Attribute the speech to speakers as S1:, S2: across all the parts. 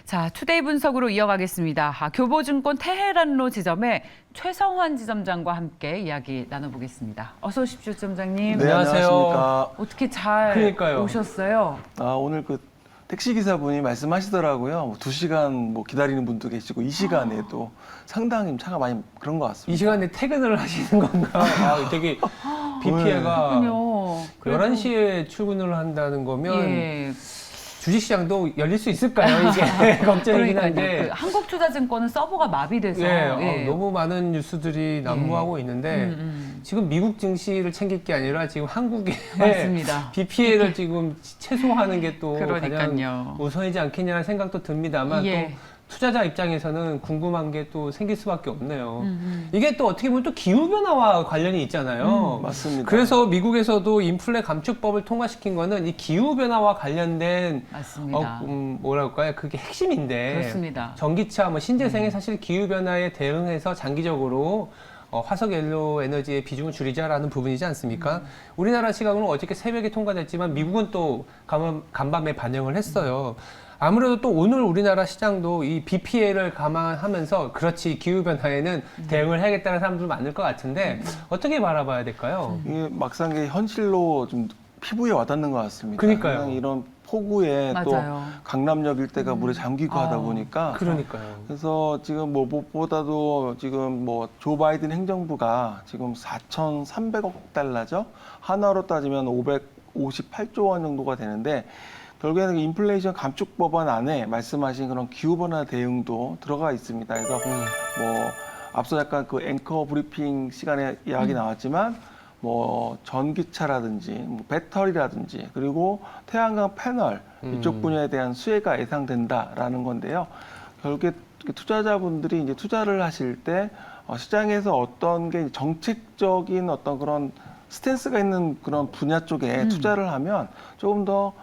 S1: 자, 투데이 분석으로 이어가겠습니다. 교보증권 테헤란로 지점의 최성환 지점장과 함께 이야기 나눠보겠습니다. 어서 오십시오, 지점장님.
S2: 네, 안녕하십니까.
S1: 어떻게 잘
S2: 그러니까요.
S1: 오셨어요?
S2: 오늘 그 택시기사분이 말씀하시더라고요. 2시간 기다리는 분도 계시고 이 시간에도 상당히 차가 많이 그런 것 같습니다.
S3: 이 시간에 퇴근을 하시는 건가? 되게 비 피해가
S1: 그렇군요.
S3: 11시에 출근을 한다는 거면
S1: 예.
S3: 주식시장도 열릴 수 있을까요? 이게 걱정이긴 한데.
S1: 그 한국투자증권은 서버가 마비돼서
S3: 너무 많은 뉴스들이 난무하고 있는데 지금 미국 증시를 챙길 게 아니라 지금 한국의
S1: 맞습니다.
S3: 비 피해를 지금 최소화하는 게 또
S1: 그러니까요.
S3: 가장 우선이지 않겠냐는 생각도 듭니다만
S1: 예.
S3: 또 투자자 입장에서는 궁금한 게 또 생길 수밖에 없네요. 이게 또 어떻게 보면 또 기후변화와 관련이 있잖아요.
S2: 맞습니다.
S3: 그래서 미국에서도 인플레 감축법을 통과시킨 거는 이 기후변화와 관련된
S1: 맞습니다.
S3: 뭐랄까요? 그게 핵심인데.
S1: 그렇습니다.
S3: 전기차, 신재생에 사실 기후변화에 대응해서 장기적으로 화석연료 에너지의 비중을 줄이자라는 부분이지 않습니까? 우리나라 시각으로는 어저께 새벽에 통과됐지만 미국은 또 간밤에 반영을 했어요. 아무래도 또 오늘 우리나라 시장도 이 비 피해를 감안하면서 그렇지 기후변화에는 대응을 해야겠다는 사람들 많을 것 같은데 어떻게 바라봐야 될까요?
S2: 이게 막상 이게 현실로 좀 피부에 와닿는 것 같습니다.
S3: 그러니까요.
S2: 그냥 이런 폭우에
S1: 맞아요.
S2: 또 강남역 일대가 물에 잠기고 하다 보니까
S3: 그러니까요.
S2: 그래서 지금 무엇보다도 지금 조 바이든 행정부가 지금 4,300억 달러죠. 하나로 따지면 558조 원 정도가 되는데 결국에는 인플레이션 감축 법안 안에 말씀하신 그런 기후변화 대응도 들어가 있습니다. 그래서 앞서 약간 그 앵커 브리핑 시간에 이야기 나왔지만 전기차라든지 배터리라든지 그리고 태양광 패널 이쪽 분야에 대한 수혜가 예상된다라는 건데요. 결국에 투자자분들이 이제 투자를 하실 때 시장에서 어떤 게 정책적인 어떤 그런 스탠스가 있는 그런 분야 쪽에 투자를 하면 조금 더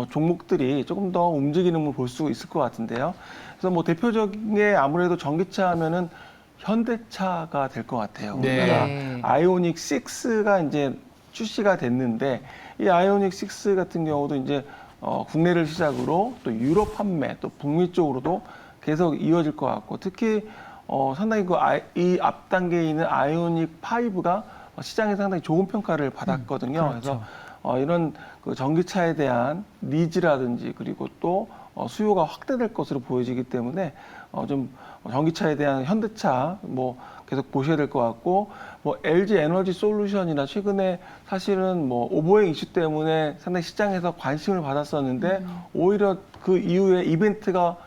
S2: 종목들이 조금 더 움직이는 걸 볼 수 있을 것 같은데요. 그래서 대표적인 게 아무래도 전기차 하면은 현대차가 될 것 같아요.
S3: 네.
S2: 우리나라 아이오닉 6가 이제 출시가 됐는데 이 아이오닉 6 같은 경우도 이제 국내를 시작으로 또 유럽 판매 또 북미 쪽으로도 계속 이어질 것 같고 특히 상당히 이 앞 단계에 있는 아이오닉 5가 시장에 상당히 좋은 평가를 받았거든요.
S3: 그렇죠.
S2: 그래서 이런 그 전기차에 대한 니즈라든지 그리고 또 수요가 확대될 것으로 보여지기 때문에 좀 전기차에 대한 현대차 계속 보셔야 될 것 같고 LG 에너지 솔루션이나 최근에 사실은 오보행 이슈 때문에 상당히 시장에서 관심을 받았었는데 오히려 그 이후에 이벤트가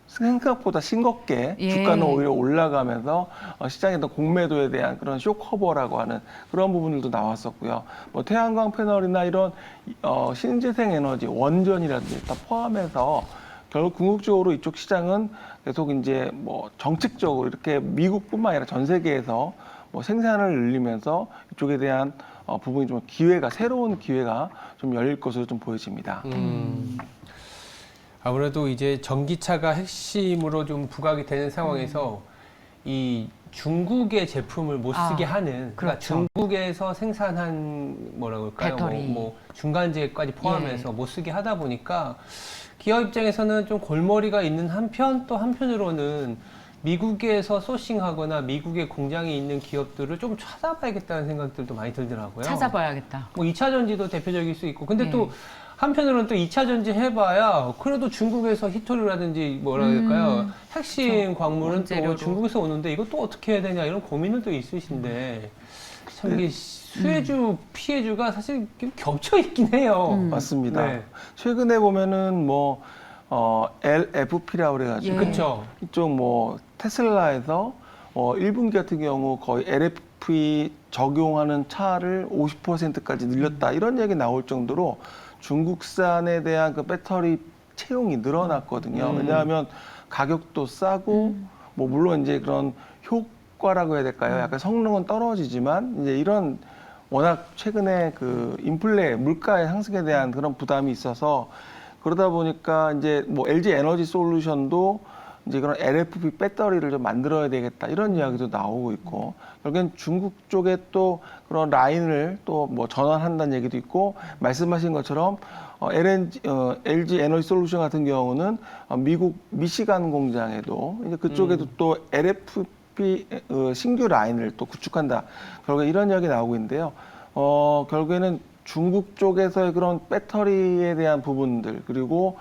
S2: 생각보다 싱겁게 주가는 오히려 올라가면서 시장의 공매도에 대한 그런 쇼커버라고 하는 그런 부분들도 나왔었고요. 태양광 패널이나 이런 신재생 에너지, 원전이라든지 다 포함해서 결국 궁극적으로 이쪽 시장은 계속 이제 정책적으로 이렇게 미국뿐만 아니라 전 세계에서 생산을 늘리면서 이쪽에 대한 부분이 좀 새로운 기회가 좀 열릴 것으로 좀 보여집니다.
S3: 아무래도 이제 전기차가 핵심으로 좀 부각이 되는 상황에서 이 중국의 제품을 못 쓰게 하는 그러니까
S1: 그렇죠.
S3: 중국에서 생산한 뭐라고 할까요?
S1: 배터리.
S3: 중간재까지 포함해서 못 쓰게 하다 보니까 기업 입장에서는 좀 골머리가 있는 한편 또 한편으로는 미국에서 소싱하거나 미국의 공장이 있는 기업들을 좀 찾아봐야겠다는 생각들도 많이 들더라고요.
S1: 찾아봐야겠다.
S3: 2차 전지도 대표적일 수 있고 근데 또 한편으로는 또 2차 전지 해봐야 그래도 중국에서 히토류라든지 뭐라 할까요? 핵심 광물은
S1: 원재료로.
S3: 또 중국에서 오는데 이것도 어떻게 해야 되냐 이런 고민은 또 있으신데 참 이게 수혜주, 피해주가 사실 좀 겹쳐 있긴 해요.
S2: 맞습니다.
S3: 네.
S2: 최근에 보면은 LFP라고 그래가지고
S3: 그렇죠.
S2: 이쪽 테슬라에서 1분기 같은 경우 거의 LFP 적용하는 차를 50%까지 늘렸다 이런 얘기 나올 정도로 중국산에 대한 그 배터리 채용이 늘어났거든요. 왜냐하면 가격도 싸고 물론 이제 그런 효과라고 해야 될까요? 약간 성능은 떨어지지만 이제 이런 워낙 최근에 그 인플레 물가의 상승에 대한 그런 부담이 있어서 그러다 보니까 이제 LG 에너지 솔루션도 이제 그런 LFP 배터리를 좀 만들어야 되겠다 이런 이야기도 나오고 있고 결국엔 중국 쪽에 또 그런 라인을 또 전환한다는 얘기도 있고 말씀하신 것처럼 LG 에너지 솔루션 같은 경우는 미국 미시간 공장에도 이제 그쪽에도 또 LFP 신규 라인을 또 구축한다. 결국에 이런 이야기 나오고 있는데요. 결국에는 중국 쪽에서의 그런 배터리에 대한 부분들 그리고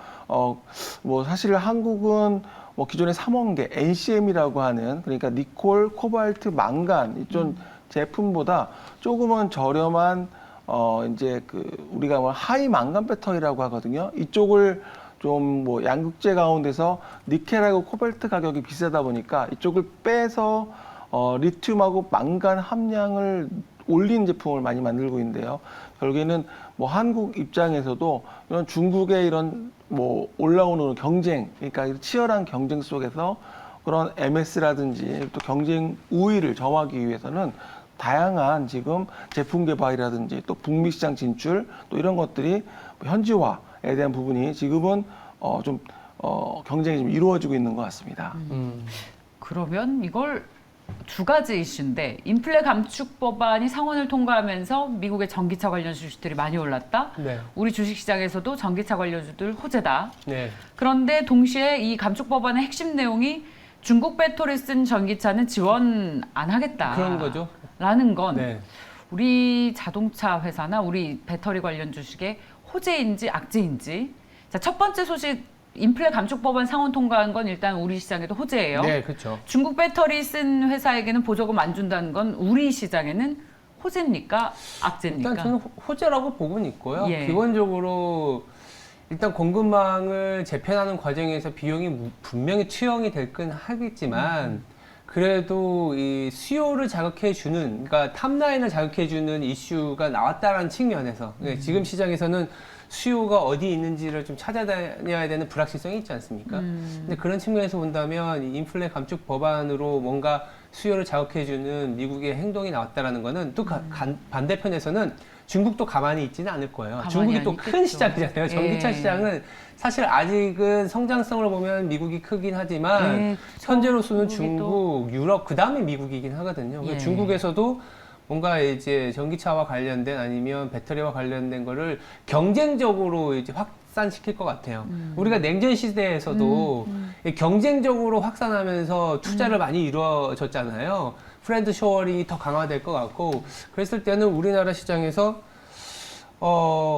S2: 뭐 사실 한국은 뭐 기존의 삼원계 NCM이라고 하는 그러니까 니콜, 코발트, 망간 이쪽 제품보다 조금은 저렴한 이제 우리가 뭐 하이 망간 배터리라고 하거든요. 이쪽을 좀 뭐 양극재 가운데서 니켈하고 코발트 가격이 비싸다 보니까 이쪽을 빼서 리튬하고 망간 함량을 올린 제품을 많이 만들고 있는데요. 결국에는 뭐 한국 입장에서도 이런 중국의 이런 뭐 올라오는 경쟁, 그러니까 치열한 경쟁 속에서 그런 MS라든지 또 경쟁 우위를 점하기 위해서는 다양한 지금 제품 개발이라든지 또 북미 시장 진출 또 이런 것들이 현지화에 대한 부분이 지금은 좀 경쟁이 좀 이루어지고 있는 것 같습니다.
S1: 그러면 이걸 두 가지 이슈인데 인플레 감축 법안이 상원을 통과하면서 미국의 전기차 관련 주식들이 많이 올랐다.
S3: 네.
S1: 우리 주식시장에서도 전기차 관련주들 호재다.
S3: 네.
S1: 그런데 동시에 이 감축 법안의 핵심 내용이 중국 배터리 쓴 전기차는 지원 안 하겠다.
S3: 그런 거죠.
S1: 라는 건
S3: 네.
S1: 우리 자동차 회사나 우리 배터리 관련 주식의 호재인지 악재인지. 자, 첫 번째 소식 인플레 감축 법안 상원 통과한 건 일단 우리 시장에도 호재예요.
S3: 네, 그렇죠.
S1: 중국 배터리 쓴 회사에게는 보조금 안 준다는 건 우리 시장에는 호재입니까? 악재입니까?
S3: 일단 저는 호재라고 보고는 있고요.
S1: 예.
S3: 기본적으로 일단 공급망을 재편하는 과정에서 비용이 분명히 투영이 될 건 하겠지만 그래도 이 수요를 자극해주는, 그러니까 탑라인을 자극해주는 이슈가 나왔다라는 측면에서 지금 시장에서는 수요가 어디 있는지를 좀 찾아다녀야 되는 불확실성이 있지 않습니까? 근데 그런 측면에서 본다면 이 인플레 감축 법안으로 뭔가 수요를 자극해주는 미국의 행동이 나왔다라는 거는 또 반대편에서는 중국도 가만히 있지는 않을 거예요.
S1: 가만히
S3: 중국이 또
S1: 안
S3: 큰
S1: 있겠죠.
S3: 시장이잖아요. 전기차
S1: 예.
S3: 시장은 사실 아직은 성장성을 보면 미국이 크긴 하지만
S1: 예,
S3: 현재로서는
S1: 중국이
S3: 중국, 유럽, 그 다음에 미국이긴 하거든요.
S1: 예.
S3: 중국에서도 뭔가 이제 전기차와 관련된 아니면 배터리와 관련된 거를 경쟁적으로 이제 확산시킬 것 같아요. 우리가 냉전 시대에서도 경쟁적으로 확산하면서 투자를 많이 이루어졌잖아요. 프렌드 쇼어링이 더 강화될 것 같고, 그랬을 때는 우리나라 시장에서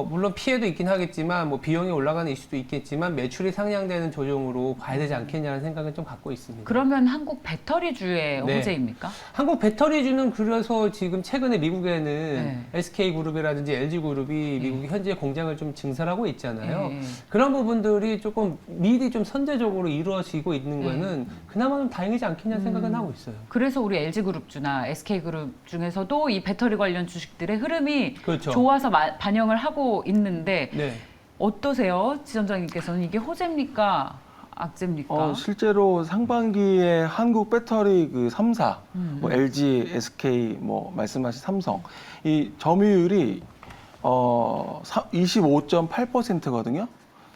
S3: 물론 피해도 있긴 하겠지만, 뭐 비용이 올라가는 이슈도 있겠지만, 매출이 상향되는 조정으로 봐야 되지 않겠냐는 생각은 좀 갖고 있습니다.
S1: 그러면 한국 배터리주의
S3: 네.
S1: 호재입니까?
S3: 한국 배터리주는 그래서 지금 최근에 미국에는
S1: 네.
S3: SK그룹이라든지 LG그룹이 미국이 현재 공장을 좀 증설하고 있잖아요.
S1: 예.
S3: 그런 부분들이 조금 미리 좀 선제적으로 이루어지고 있는 거는 그나마 좀 다행이지 않겠냐는 생각은 하고 있어요.
S1: 그래서 우리 LG그룹주나 SK그룹 중에서도 이 배터리 관련 주식들의 흐름이
S3: 그렇죠.
S1: 좋아서 반영을 하고 있는데
S3: 네.
S1: 어떠세요? 지점장님께서는 이게 호재입니까? 악재입니까?
S2: 실제로 상반기에 한국 배터리 그 3사, 뭐 LG, SK, 뭐 말씀하신 삼성, 이 점유율이 25.8%거든요.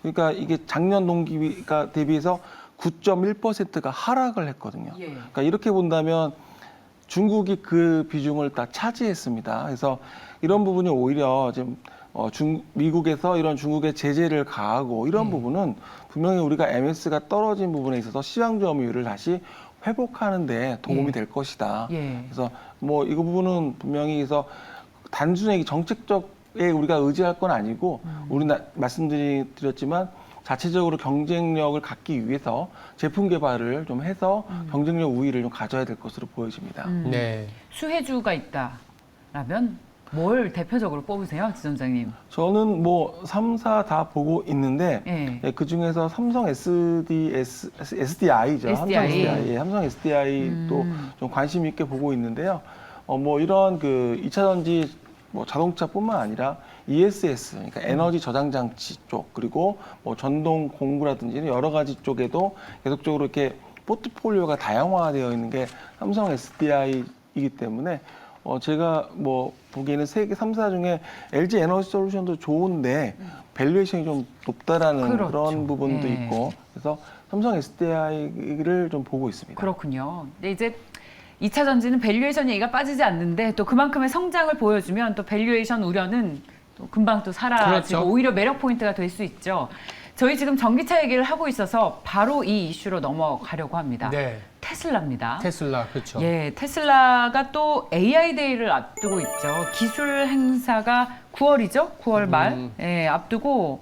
S2: 그러니까 이게 작년 동기가 대비해서 9.1%가 하락을 했거든요.
S1: 예.
S2: 그러니까 이렇게 본다면 중국이 그 비중을 다 차지했습니다. 그래서 이런 부분이 오히려 지금 미국에서 이런 중국의 제재를 가하고 이런 부분은 분명히 우리가 MS가 떨어진 부분에 있어서 시장 점유율을 다시 회복하는 데 도움이
S1: 예.
S2: 될 것이다.
S1: 예.
S2: 그래서 뭐 이 부분은 분명히 그래서 단순히 정책적에 우리가 의지할 건 아니고 우리 말씀드렸지만 자체적으로 경쟁력을 갖기 위해서 제품 개발을 좀 해서 경쟁력 우위를 좀 가져야 될 것으로 보여집니다.
S3: 네.
S1: 수혜주가 있다라면 뭘 대표적으로 뽑으세요, 지점장님?
S2: 저는 뭐 3사 다 보고 있는데
S1: 예.
S2: 그 중에서 삼성 SDI죠.
S1: SDI.
S2: 삼성 SDI도 좀 관심 있게 보고 있는데요. 뭐 이런 그 2차 전지 뭐 자동차뿐만 아니라 ESS, 그러니까 에너지 저장 장치 쪽, 그리고 뭐 전동 공구라든지 여러 가지 쪽에도 계속적으로 이렇게 포트폴리오가 다양화되어 있는 게 삼성 SDI이기 때문에 제가 뭐 보기에는 세계 3사 중에 LG 에너지 솔루션도 좋은데 밸류에이션이 좀 높다라는
S1: 그렇죠.
S2: 그런 부분도
S1: 예.
S2: 있고 그래서 삼성 SDI를 좀 보고 있습니다.
S1: 그렇군요. 근데 이제 2차 전지는 밸류에이션 얘기가 빠지지 않는데 또 그만큼의 성장을 보여주면 또 밸류에이션 우려는 또 금방 또 사라지고
S3: 그렇죠.
S1: 오히려 매력 포인트가 될 수 있죠. 저희 지금 전기차 얘기를 하고 있어서 바로 이 이슈로 넘어가려고 합니다.
S3: 네.
S1: 테슬라입니다.
S3: 테슬라, 그렇죠.
S1: 예, 테슬라가 또 AI 데이를 앞두고 있죠. 기술 행사가 9월이죠? 9월 말. 예, 앞두고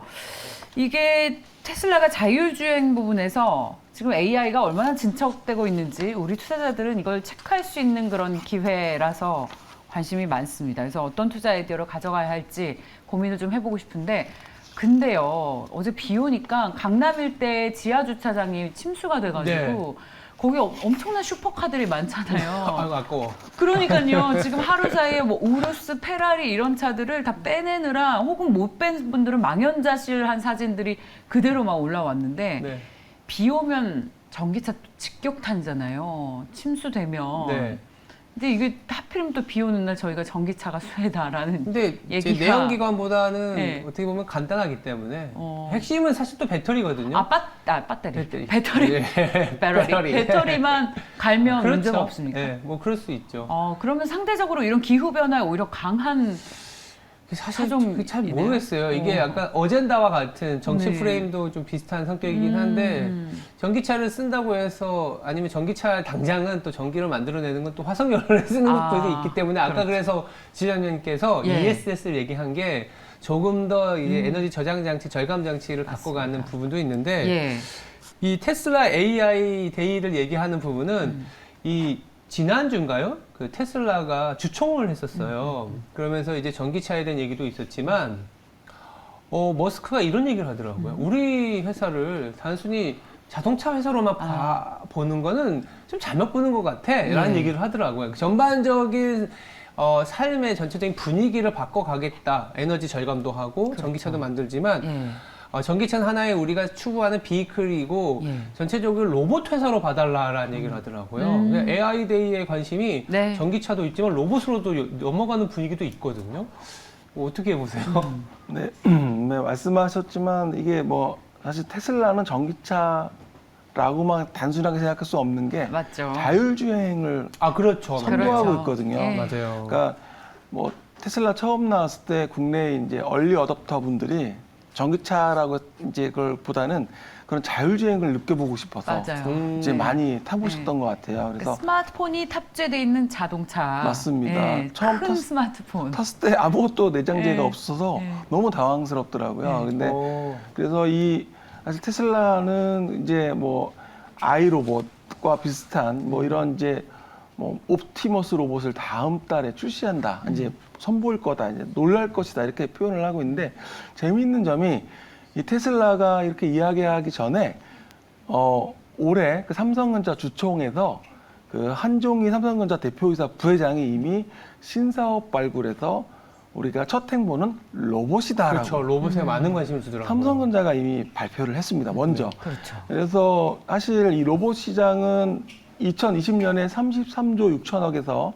S1: 이게 테슬라가 자율주행 부분에서 지금 AI가 얼마나 진척되고 있는지 우리 투자자들은 이걸 체크할 수 있는 그런 기회라서 관심이 많습니다. 그래서 어떤 투자 아이디어로 가져가야 할지 고민을 좀 해보고 싶은데 근데요, 어제 비 오니까 강남 일대 지하 주차장이 침수가 돼가지고 거기 엄청난 슈퍼카들이 많잖아요.
S3: 아이고, 아까워.
S1: 그러니까요. 지금 하루 사이에 뭐 우루스, 페라리 이런 차들을 다 빼내느라 혹은 못 뺀 분들은 망연자실한 사진들이 그대로 막 올라왔는데
S3: 네.
S1: 비 오면 전기차 직격탄이잖아요. 침수되면.
S3: 네.
S1: 근데 이게 하필이면 또 비 오는 날 저희가 전기차가 수혜다라는
S3: 근데 이제
S1: 얘기가-
S3: 내연기관보다는
S1: 네.
S3: 어떻게 보면 간단하기 때문에 핵심은 사실 또 배터리거든요.
S1: 배터리.
S3: 예.
S1: 배터리만 갈면
S3: 그렇죠.
S1: 문제가 없습니까?
S3: 네, 뭐 그럴 수 있죠.
S1: 그러면 상대적으로 이런 기후 변화에 오히려 강한
S3: 사실
S1: 차종이네요.
S3: 잘 모르겠어요. 이게 약간 어젠다와 같은 정치
S1: 네.
S3: 프레임도 좀 비슷한 성격이긴 한데 전기차를 쓴다고 해서 아니면 전기차 당장은 또 전기를 만들어내는 건 또 화석연료를 쓰는 것도 있기 때문에 아까
S1: 그렇죠.
S3: 그래서 지장님께서
S1: 예.
S3: ESS를 얘기한 게 조금 더 이제 에너지 저장 장치, 절감 장치를 갖고 가는 부분도 있는데
S1: 예.
S3: 이 테슬라 AI 데이를 얘기하는 부분은 이 지난주인가요? 그 테슬라가 주총을 했었어요. 그러면서 이제 전기차에 대한 얘기도 있었지만, 머스크가 이런 얘기를 하더라고요. 우리 회사를 단순히 자동차 회사로만 보는 거는 좀 잘못 보는 것 같아. 라는 얘기를 하더라고요. 전반적인 삶의 전체적인 분위기를 바꿔가겠다. 에너지 절감도 하고, 전기차도 만들지만,
S1: 예.
S3: 전기차는 하나의 우리가 추구하는 비클이고
S1: 예.
S3: 전체적으로 로봇 회사로 봐달라라는 얘기를 하더라고요. 그냥 AI 데이에 관심이
S1: 네.
S3: 전기차도 있지만 로봇으로도 넘어가는 분위기도 있거든요. 어떻게 보세요?
S2: 네, 네, 말씀하셨지만 이게 뭐 사실 테슬라는 전기차라고만 단순하게 생각할 수 없는 게
S1: 맞죠.
S2: 자율주행을
S3: 아 그렇죠.
S2: 선도하고
S1: 그렇죠.
S2: 있거든요.
S1: 예.
S3: 맞아요.
S2: 그러니까 뭐 테슬라 처음 나왔을 때 국내 이제 얼리 어댑터 분들이 전기차라고 이제 그걸 보다는 그런 자율주행을 느껴보고 싶어서
S1: 맞아요.
S2: 이제 많이 타보셨던 것 같아요.
S1: 그
S2: 그래서
S1: 스마트폰이 탑재돼 있는 자동차.
S2: 맞습니다.
S1: 예,
S2: 처음
S1: 큰 스마트폰.
S2: 탔을 때 아무것도 내장재가
S1: 예.
S2: 없어서
S1: 예.
S2: 너무 당황스럽더라고요. 근데
S3: 오.
S2: 그래서 사실 테슬라는 이제 뭐 아이로봇과 비슷한 뭐 이런 이제 뭐 옵티머스 로봇을 다음 달에 출시한다. 이제 선보일 거다. 이제 놀랄 것이다. 이렇게 표현을 하고 있는데 재미있는 점이 이 테슬라가 이렇게 이야기하기 전에 올해 그 삼성전자 주총에서 그 한종희 삼성전자 대표이사 부회장이 이미 신사업 발굴에서 우리가 첫 행보는 로봇이다라고
S3: 그렇죠. 로봇에 많은 관심을 주더라고요.
S2: 삼성전자가 이미 발표를 했습니다. 먼저.
S1: 그렇죠.
S2: 그래서 사실 이 로봇 시장은 2020년에 33조 6천억에서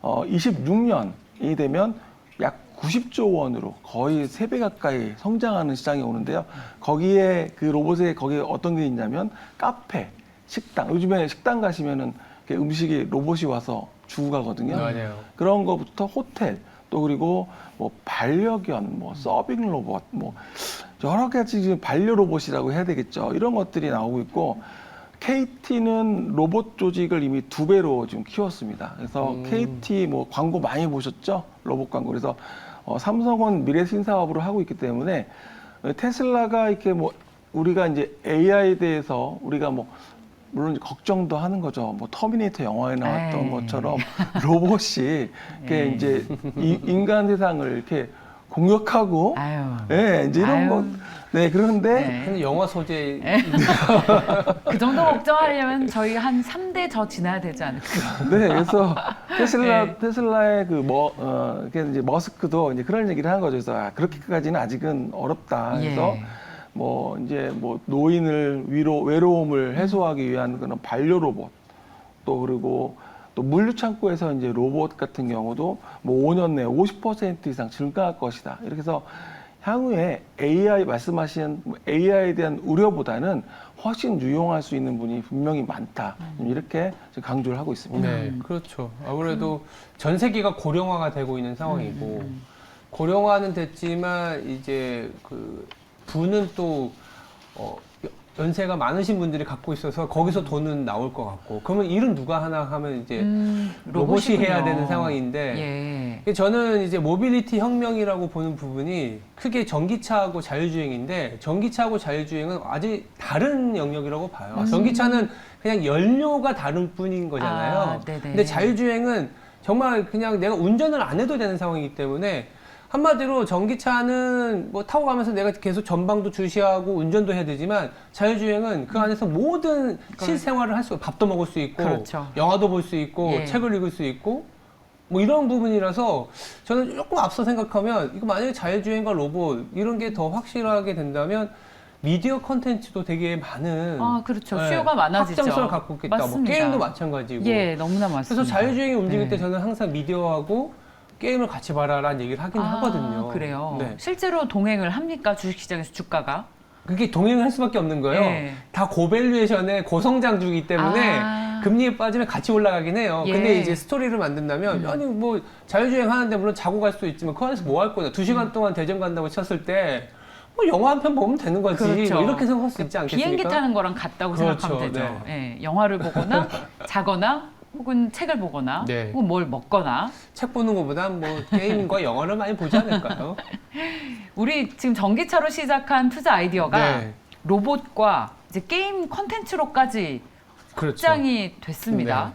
S2: 26년이 되면 약 90조 원으로 거의 3배 가까이 성장하는 시장이 오는데요. 거기에 그 로봇에 거기에 어떤 게 있냐면 카페, 식당. 요즘에 식당 가시면은 이렇게 음식이 로봇이 와서 주고 가거든요.
S3: 맞아요.
S2: 그런 거부터 호텔, 또 그리고 뭐 반려견, 뭐 서빙 로봇, 뭐 여러 가지 지금 반려 로봇이라고 해야 되겠죠. 이런 것들이 나오고 있고 KT는 로봇 조직을 이미 2배로 지금 키웠습니다. 그래서 KT 뭐 광고 많이 보셨죠? 로봇 광고. 그래서 삼성은 미래 신사업으로 하고 있기 때문에 테슬라가 이렇게 뭐 우리가 이제 AI에 대해서 우리가 뭐 물론 이제 걱정도 하는 거죠. 뭐 터미네이터 영화에 나왔던
S1: 에이.
S2: 것처럼 로봇이 이렇게 이제 인간 세상을 이렇게 공격하고
S1: 아유.
S2: 예, 이제 이런
S1: 아유.
S2: 거. 네, 그런데
S1: 네.
S3: 근데 영화 소재
S1: 그 정도 걱정하려면 저희 한 3대 저 지나야 되지 않을까.
S2: 네, 그래서
S1: 네.
S2: 테슬라의 이제 머스크도 이제 그런 얘기를 한 거죠. 그래서 그렇게까지는 아직은 어렵다. 그래서
S1: 예.
S2: 뭐 이제 뭐 노인을 외로움을 해소하기 위한 그런 반려 로봇 또 그리고 또 물류 창고에서 이제 로봇 같은 경우도 뭐 5년 내에 50% 이상 증가할 것이다. 이렇게 해서 향후에 AI 말씀하신 AI에 대한 우려보다는 훨씬 유용할 수 있는 분이 분명히 많다. 이렇게 강조를 하고 있습니다.
S3: 네, 그렇죠. 아무래도 전 세계가 고령화가 되고 있는 상황이고 고령화는 됐지만 이제 그 부는 또 연세가 많으신 분들이 갖고 있어서 거기서 돈은 나올 것 같고 그러면 일은 누가 하나 하면 이제 로봇이 해야 되는 상황인데 저는 이제 모빌리티 혁명이라고 보는 부분이 크게 전기차하고 자율주행인데 전기차하고 자율주행은 아직 다른 영역이라고 봐요. 전기차는 그냥 연료가 다른 뿐인 거잖아요. 근데 자율주행은 정말 그냥 내가 운전을 안 해도 되는 상황이기 때문에 한마디로 전기차는 뭐 타고 가면서 내가 계속 전방도 주시하고 운전도 해야 되지만 자율주행은 그 안에서 모든 실생활을 할 수 있고 밥도 먹을 수 있고
S1: 그렇죠.
S3: 영화도 볼 수 있고 책을 읽을 수 있고 뭐 이런 부분이라서 저는 조금 앞서 생각하면 이거 만약에 자율주행과 로봇 이런 게 더 확실하게 된다면 미디어 컨텐츠도 되게 많은
S1: 그렇죠. 수요가 많아지죠.
S3: 확장성을 갖고 있겠다. 뭐 게임도 마찬가지고.
S1: 너무나 맞습니다.
S3: 그래서 자율주행이 움직일 때 저는 항상 미디어하고 게임을 같이 봐라라는 얘기를 하긴 하거든요.
S1: 그래요. 실제로 동행을 합니까? 주식시장에서 주가가?
S3: 그게 동행을 할 수밖에 없는 거예요. 다 고밸류에이션의 고성장주기 때문에 금리에 빠지면 같이 올라가긴 해요. 근데 이제 스토리를 만든다면 아니 뭐 자율주행 하는데 물론 자고 갈 수도 있지만 그 안에서 뭐 할 거냐. 2시간 동안 대전 간다고 쳤을 때 뭐 영화 한 편 보면 되는 거지.
S1: 그렇죠.
S3: 뭐 이렇게 생각할 수 있지 않겠습니까?
S1: 비행기 타는 거랑 같다고 생각하면 되죠. 영화를 보거나 자거나 혹은 책을 보거나 혹은 뭘 먹거나
S3: 책 보는 것보단 뭐 게임과 영화를 많이 보지 않을까요?
S1: 우리 지금 전기차로 시작한 투자 아이디어가 로봇과 이제 게임 컨텐츠로까지 확장이 됐습니다.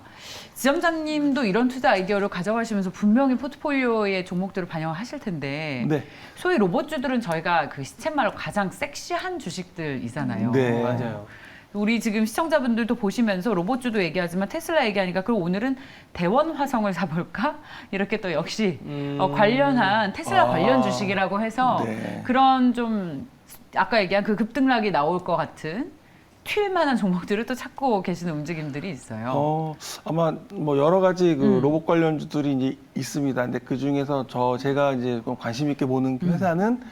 S1: 지점장님도 이런 투자 아이디어를 가져가시면서 분명히 포트폴리오의 종목들을 반영하실 텐데 소위 로봇주들은 저희가 그 시쳇말로 가장 섹시한 주식들이잖아요.
S3: 맞아요.
S1: 우리 지금 시청자분들도 보시면서 로봇주도 얘기하지만 테슬라 얘기하니까 그럼 오늘은 대원 화성을 사볼까? 이렇게 또 역시 관련한 테슬라 관련 주식이라고 해서 그런 좀 아까 얘기한 그 급등락이 나올 것 같은 튈만한 종목들을 또 찾고 계시는 움직임들이 있어요.
S2: 아마 뭐 여러 가지 그 로봇 관련주들이 이제 있습니다. 근데 그 중에서 제가 이제 관심 있게 보는 회사는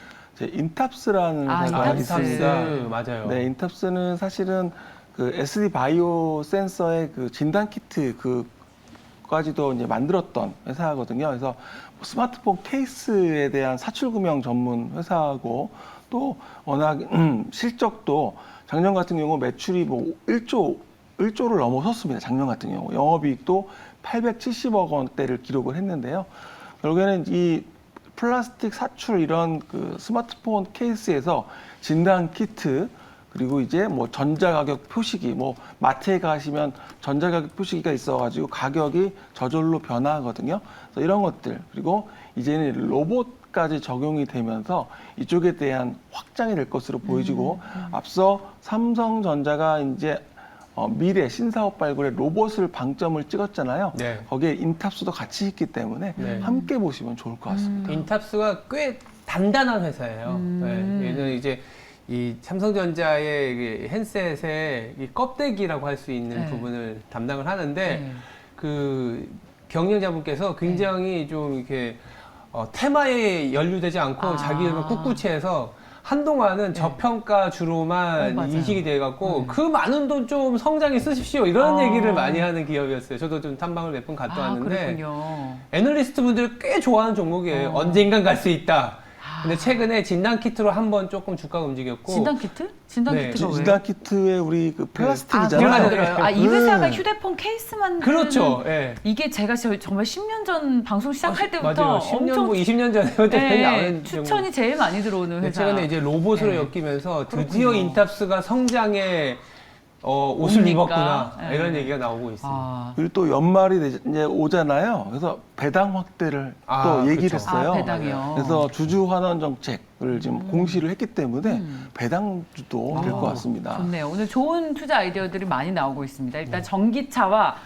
S2: 인탑스라는 회사가 있습니다.
S3: 맞아요.
S2: 네, 인탑스는 사실은 그 SD 바이오 센서의 그 진단 키트 그까지도 이제 만들었던 회사거든요. 그래서 스마트폰 케이스에 대한 사출 구명 전문 회사고 또 워낙 실적도 작년 같은 경우 매출이 뭐 1조를 넘어섰습니다. 작년 같은 경우 영업이익도 870억 원대를 기록을 했는데요. 결국에는 이 플라스틱 사출 이런 그 스마트폰 케이스에서 진단 키트 그리고 이제 뭐 전자가격 표시기 뭐 마트에 가시면 전자가격 표시기가 있어가지고 가격이 저절로 변화하거든요. 그래서 이런 것들 그리고 이제는 로봇까지 적용이 되면서 이쪽에 대한 확장이 될 것으로 보여지고 앞서 삼성전자가 이제 미래 신사업 발굴에 로봇을 방점을 찍었잖아요. 거기에 인탑스도 같이 있기 때문에 함께 보시면 좋을 것 같습니다.
S3: 인탑스가 꽤 단단한 회사예요. 얘는 이제 이 삼성전자의 핸셋의 이 껍데기라고 할 수 있는 부분을 담당을 하는데 그 경영자분께서 굉장히 좀 이렇게 테마에 연루되지 않고 자기 이름을 꿋꿋이 해서 한동안은 저평가주로만 인식이 돼갖고 그 많은 돈 좀 성장에 쓰십시오 이런 얘기를 많이 하는 기업이었어요. 저도 좀 탐방을 몇 번 갔다 왔는데 애널리스트 분들 꽤 좋아하는 종목이에요. 언젠간 갈 수 있다. 근데 최근에 진단 키트로 한번 조금 주가가 움직였고.
S1: 진단 키트? 진단 키트가 왜요?
S2: 진단 키트에 우리 그 플라스틱이잖아요.
S1: 이 회사가 휴대폰 케이스만
S3: 그렇죠.
S1: 이게 제가 정말 10년 전 방송 시작할 때부터
S3: 맞아요. 10년 뭐 20년 전에 나오는
S1: 추천이 제일 많이 들어오는 회사.
S3: 최근에 이제 로봇으로 엮이면서 드디어 인탑스가 성장에 옷을 입었구나 이런 얘기가 나오고 있습니다.
S2: 그리고 또 연말이 이제 오잖아요. 그래서 배당 확대를 또 얘기를 했어요.
S1: 배당이요.
S2: 그래서 주주 환원 정책을 지금 공시를 했기 때문에 배당주도 될 것 같습니다.
S1: 좋네요. 오늘 좋은 투자 아이디어들이 많이 나오고 있습니다. 일단 전기차와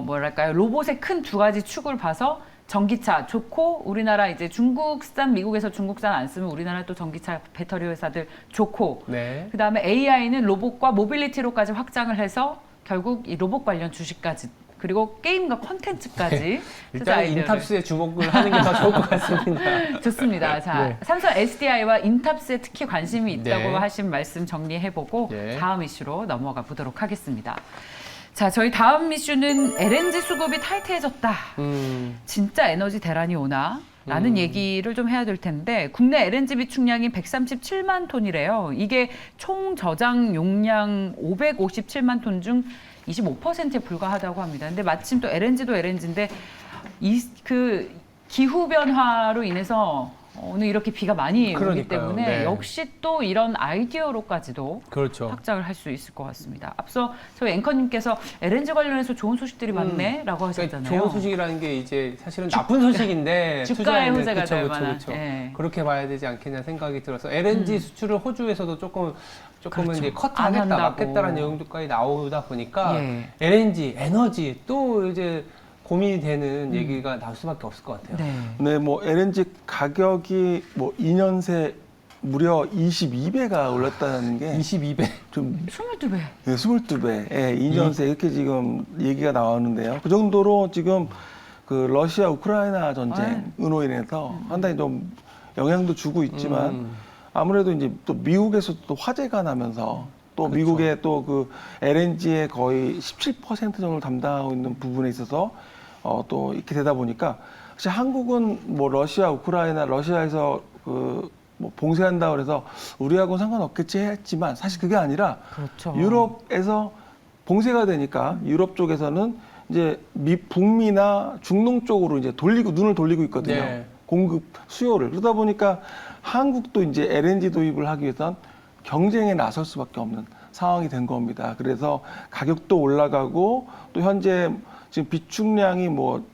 S1: 뭐랄까요 로봇의 큰 두 가지 축을 봐서 전기차 좋고 우리나라 이제 중국산 미국에서 중국산 안 쓰면 우리나라 또 전기차 배터리 회사들 좋고 그다음에 AI는 로봇과 모빌리티로까지 확장을 해서 결국 이 로봇 관련 주식까지 그리고 게임과 콘텐츠까지
S3: 일단 인탑스에 주목을 하는 게 더 좋을 것 같습니다.
S1: 좋습니다. 자, 삼성 SDI와 인탑스에 특히 관심이 있다고 하신 말씀 정리해보고 다음 이슈로 넘어가 보도록 하겠습니다. 자, 저희 다음 이슈는 LNG 수급이 타이트해졌다. 진짜 에너지 대란이 오나? 라는 얘기를 좀 해야 될 텐데 국내 LNG 비축량이 137만 톤이래요. 이게 총 저장 용량 557만 톤 중 25%에 불과하다고 합니다. 근데 마침 또 LNG도 LNG인데 그 기후 변화로 인해서 오늘 이렇게 비가 많이 오기
S3: 그러니까요.
S1: 때문에
S3: 네.
S1: 역시 또 이런 아이디어로까지도
S3: 그렇죠.
S1: 확장을 할 수 있을 것 같습니다. 앞서 저희 앵커님께서 LNG 관련해서 좋은 소식들이 많네라고 하셨잖아요.
S3: 그러니까 좋은 소식이라는 게 이제 사실은 나쁜 소식인데
S1: 주가의
S3: 투자에는
S1: 호재가 될
S3: 그쵸,
S1: 만한.
S3: 그쵸.
S1: 예.
S3: 그렇게 봐야 되지 않겠냐 생각이 들어서 LNG 수출을 호주에서도 조금은
S1: 그렇죠.
S3: 이제
S1: 안
S3: 컷하겠다,
S1: 한다고.
S3: 막겠다라는 내용들까지 나오다 보니까
S1: 예.
S3: LNG, 에너지 또 이제 고민이 되는 얘기가 나올 수밖에 없을 것 같아요.
S1: 네.
S2: 네, 뭐 LNG 가격이 뭐 2년 새 무려 22배가 올랐다는 게
S3: 22배.
S2: 좀
S1: 22배.
S2: 네, 22배, 예, 2년 새 이렇게 지금 얘기가 나오는데요. 그 정도로 지금 그 러시아 우크라이나 전쟁으로 인해서 상당히 좀 영향도 주고 있지만 아무래도 이제 또 미국에서도 또 화재가 나면서 또
S3: 그렇죠.
S2: 미국의 또 그 LNG의 거의 17% 정도를 담당하고 있는 부분에 있어서 또 이렇게 되다 보니까 사실 한국은 뭐 러시아, 우크라이나, 러시아에서 그 뭐 봉쇄한다 그래서 우리하고는 상관없겠지 했지만 사실 그게 아니라
S1: 그렇죠.
S2: 유럽에서 봉쇄가 되니까 유럽 쪽에서는 이제 북미나 중동 쪽으로 이제 눈을 돌리고 있거든요.
S3: 네.
S2: 공급 수요를. 그러다 보니까 한국도 이제 LNG 도입을 하기 위해선 경쟁에 나설 수밖에 없는 상황이 된 겁니다. 그래서 가격도 올라가고 또 현재 지금 비축량이 뭐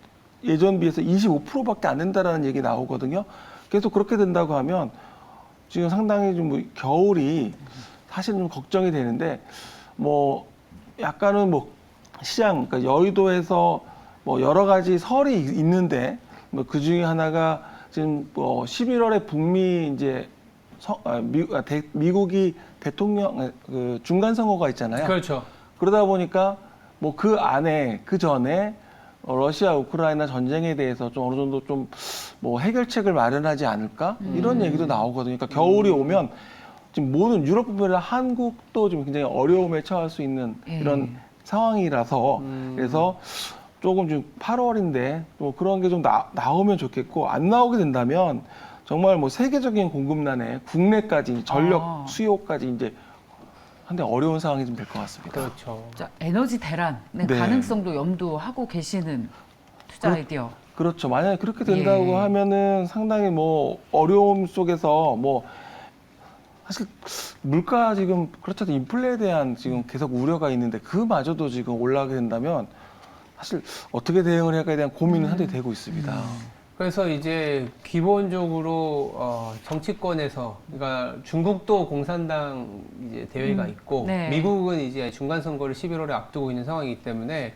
S2: 예전 비해서 25%밖에 안 된다라는 얘기 나오거든요. 계속 그렇게 된다고 하면 지금 상당히 좀 겨울이 사실 좀 걱정이 되는데 뭐 약간은 뭐 시장, 그러니까 여의도에서 뭐 여러 가지 설이 있는데 뭐 그 중에 하나가 지금 뭐 11월에 북미 이제 미국이 대통령 그 중간 선거가 있잖아요.
S3: 그렇죠.
S2: 그러다 보니까 뭐 그 안에 그 전에 러시아 우크라이나 전쟁에 대해서 좀 어느 정도 좀 뭐 해결책을 마련하지 않을까 이런 얘기도 나오거든요. 그러니까 겨울이 오면 지금 모든 유럽뿐만 아니라 한국도 지금 굉장히 어려움에 처할 수 있는 이런 상황이라서 그래서 조금 지금 8월인데 또 그런 게 좀 나오면 좋겠고 안 나오게 된다면 정말 뭐 세계적인 공급난에 국내까지 전력 수요까지 이제 상당히 어려운 상황이 좀 될 것 같습니다.
S3: 그렇죠.
S1: 자, 에너지 대란의
S2: 네.
S1: 가능성도 염두하고 계시는 투자 아이디어.
S2: 그렇죠. 만약에 그렇게 된다고
S1: 예.
S2: 하면은 상당히 뭐 어려움 속에서 뭐 사실 물가 지금 그렇죠. 인플레에 대한 지금 계속 우려가 있는데 그마저도 지금 올라가게 된다면 사실 어떻게 대응을 할까에 대한 고민은 한데 되고 있습니다.
S3: 그래서 이제 기본적으로 정치권에서 그러니까 중국도 공산당 이제 대회가 있고
S1: 네.
S3: 미국은 이제 중간 선거를 11월에 앞두고 있는 상황이기 때문에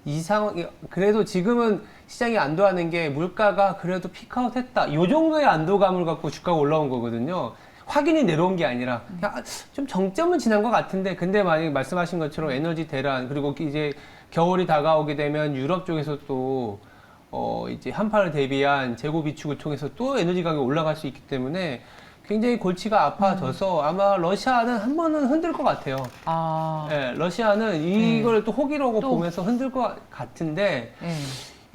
S3: 이 상황이 그래도 지금은 시장이 안도하는 게 물가가 그래도 피크아웃했다. 이 정도의 안도감을 갖고 주가가 올라온 거거든요. 확연히 내려온 게 아니라 그냥 좀 정점은 지난 것 같은데 근데 만약에 말씀하신 것처럼 에너지 대란 그리고 이제 겨울이 다가오게 되면 유럽 쪽에서 또 이제 한파를 대비한 재고 비축을 통해서 또 에너지 가격이 올라갈 수 있기 때문에 굉장히 골치가 아파져서 아마 러시아는 한 번은 흔들 것 같아요.
S1: 아,
S3: 예, 러시아는 이걸 또 호기로고
S1: 또.
S3: 보면서 흔들 것 같은데
S1: 예.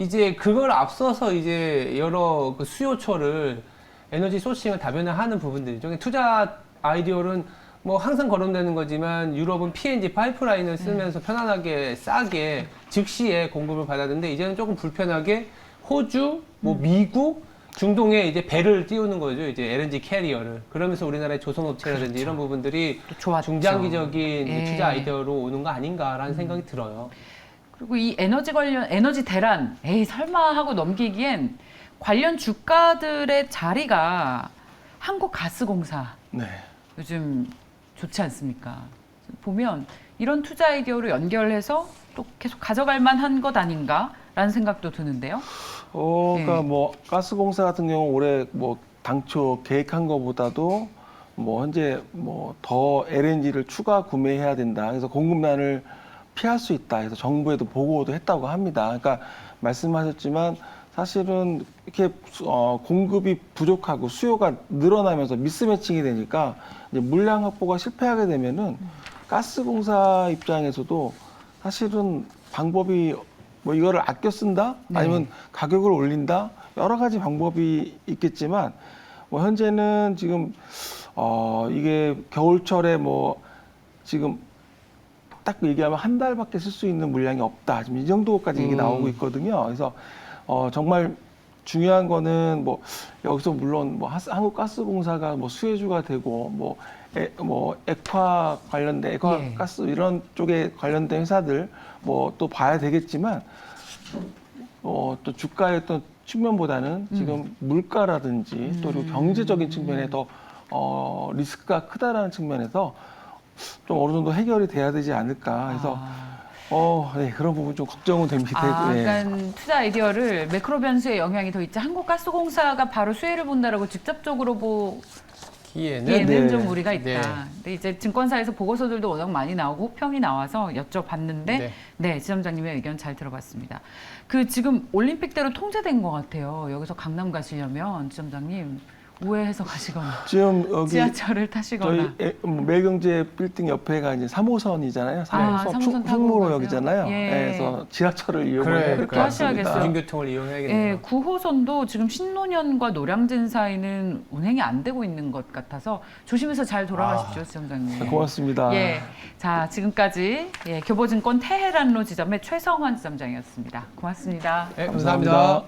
S3: 이제 그걸 앞서서 이제 여러 그 수요처를 에너지 소싱을 다변화하는 부분들이죠. 투자 아이디어는 뭐 항상 거론되는 거지만 유럽은 PNG 파이프라인을 쓰면서 편안하게 싸게 즉시에 공급을 받았는데 이제는 조금 불편하게 호주, 뭐 미국, 중동에 이제 배를 띄우는 거죠. 이제 LNG 캐리어를. 그러면서 우리나라의 조선업체라든지 이런 부분들이
S1: 또 좋았죠.
S3: 중장기적인
S1: 예.
S3: 투자 아이디어로 오는 거 아닌가라는 생각이 들어요.
S1: 그리고 이 에너지 대란, 에이 설마 하고 넘기기엔 관련 주가들의 자리가 한국가스공사
S2: 네.
S1: 요즘 좋지 않습니까? 보면 이런 투자 아이디어로 연결해서 또 계속 가져갈 만한 것 아닌가라는 생각도 드는데요.
S2: 그러니까 뭐 가스공사 같은 경우 올해 뭐 당초 계획한 것보다도 뭐 현재 뭐 더 LNG를 추가 구매해야 된다. 그래서 공급난을 피할 수 있다. 그래서 정부에도 보고도 했다고 합니다. 그러니까 말씀하셨지만 사실은 이렇게 공급이 부족하고 수요가 늘어나면서 미스매칭이 되니까 이제 물량 확보가 실패하게 되면은 가스공사 입장에서도 사실은 방법이 뭐 이거를 아껴 쓴다?
S1: 네.
S2: 아니면 가격을 올린다? 여러 가지 방법이 있겠지만 뭐 현재는 지금 이게 겨울철에 뭐 지금 딱 얘기하면 한 달밖에 쓸 수 있는 물량이 없다. 지금 이 정도까지 얘기 나오고 있거든요. 그래서 정말 중요한 거는 뭐 여기서 물론 뭐 한국가스공사가 뭐 수혜주가 되고 뭐 액화 관련된 액화
S1: 예.
S2: 가스 이런 쪽에 관련된 회사들 뭐 또 봐야 되겠지만 또 주가의 어떤 측면보다는 지금 물가라든지 또 그리고 경제적인 측면에 더 리스크가 크다라는 측면에서 좀 어느 정도 해결이 돼야 되지 않을까 해서 네, 그런 부분 좀 걱정은 됩니다. 네.
S1: 그러니까 투자 아이디어를 매크로 변수의 영향이 더 있지 한국가스공사가 바로 수혜를 본다라고 직접적으로
S3: 기에는
S1: 보기에는
S2: 네.
S1: 좀 무리가 있다.
S3: 네.
S1: 근데 이제 증권사에서 보고서들도 워낙 많이 나오고 호평이 나와서 여쭤봤는데
S3: 네.
S1: 네, 지점장님의 의견 잘 들어봤습니다. 그 지금 올림픽대로 통제된 것 같아요. 여기서 강남 가시려면 지점장님 우회해서 가시거나
S2: 지금 여기
S1: 지하철을 타시거나.
S2: 저희 매경제 빌딩 옆에가 이제 3호선이잖아요.
S1: 3호선 타고
S2: 충무로역이잖아요.
S1: 가세요? 예.
S2: 그래서 지하철을 이용을
S3: 그래,
S2: 해야
S1: 그렇게
S2: 될것 같습니다.
S1: 하셔야겠어요.
S3: 대중교통을 이용해야겠네요.
S1: 예, 9호선도 지금 신논현과 노량진 사이는 운행이 안 되고 있는 것 같아서 조심해서 잘 돌아가십시오, 지점장님.
S2: 고맙습니다.
S1: 예, 자 지금까지 교보증권 테헤란로 지점의 최성환 지점장이었습니다. 고맙습니다.
S3: 네, 감사합니다.